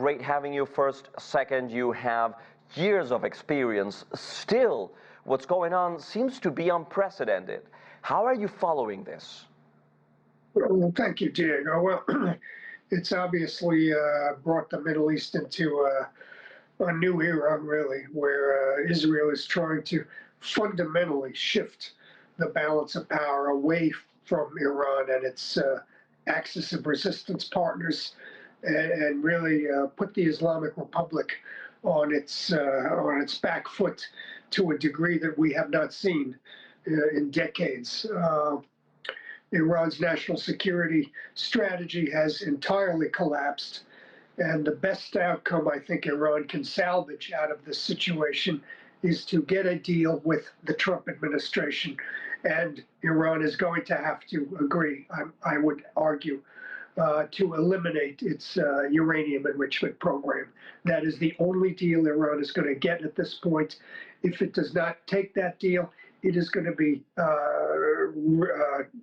great having you. First, second, you have years of experience. Still, what's going on seems to be unprecedented. How are you following this? Well, thank you, Diego. Well, it's obviously brought the Middle East into a new era, really, where Israel is trying to fundamentally shift the balance of power away from Iran and its axis of resistance partners, and really put the Islamic Republic on its back foot to a degree that we have not seen in decades. Iran's national security strategy has entirely collapsed. And the best outcome I think Iran can salvage out of this situation is to get a deal with the Trump administration. And Iran is going to have to agree, I would argue, to eliminate its uranium enrichment program. That is the only deal Iran is going to get at this point. If it does not take that deal, it is going to be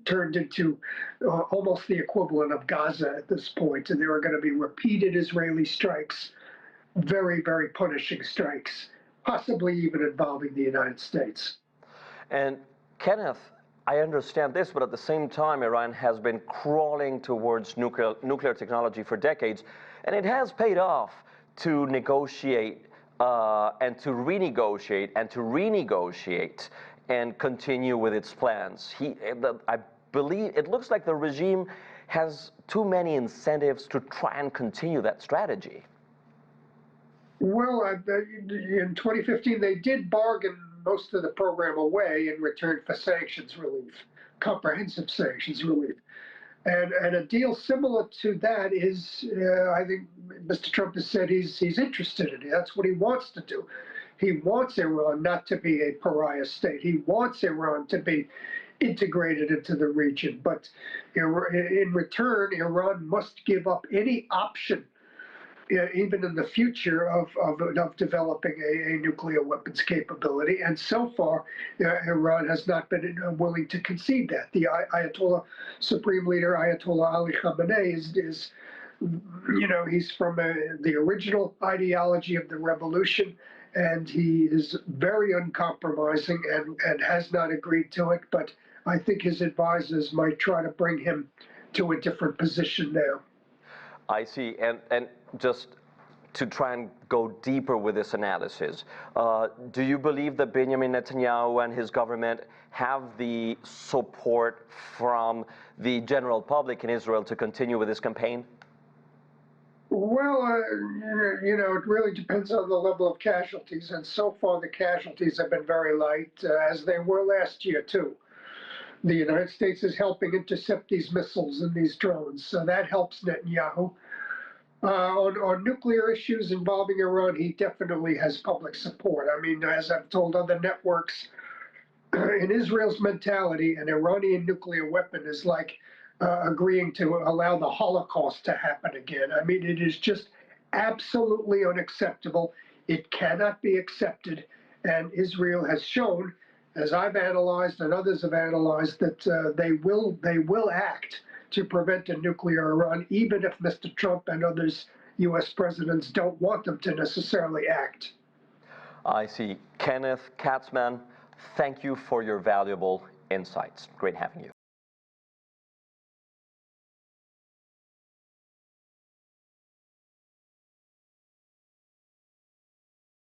turned into almost the equivalent of Gaza at this point. And there are going to be repeated Israeli strikes, very, very punishing strikes, possibly even involving the United States. And Kenneth, I understand this, but at the same time, Iran has been crawling towards nuclear technology for decades, and it has paid off to negotiate and to renegotiate and to renegotiate and continue with its plans. I believe it looks like the regime has too many incentives to try and continue that strategy. Well, in 2015, they did bargain most of the program away in return for sanctions relief, comprehensive sanctions relief. And a deal similar to that is, I think Mr. Trump has said he's interested in it. That's what he wants to do. He wants Iran not to be a pariah state. He wants Iran to be integrated into the region. But in return, Iran must give up any option, even in the future, of developing a nuclear weapons capability. And so far, Iran has not been willing to concede that. The Ayatollah Supreme Leader, Ayatollah Ali Khamenei, is he's from the original ideology of the revolution, and he is very uncompromising and has not agreed to it. But I think his advisors might try to bring him to a different position now. I see. And just to try and go deeper with this analysis, do you believe that Benjamin Netanyahu and his government have the support from the general public in Israel to continue with this campaign? Well, it really depends on the level of casualties. And so far, the casualties have been very light, as they were last year, too. The United States is helping intercept these missiles and these drones, so that helps Netanyahu. On nuclear issues involving Iran, he definitely has public support. I mean, as I've told other networks, in Israel's mentality, an Iranian nuclear weapon is like agreeing to allow the Holocaust to happen again. I mean, it is just absolutely unacceptable. It cannot be accepted. And Israel has shown, as I've analyzed and others have analyzed, that they will act to prevent a nuclear Iran, even if Mr. Trump and others, U.S. presidents, don't want them to necessarily act. I see. Kenneth Katzman, thank you for your valuable insights. Great having you.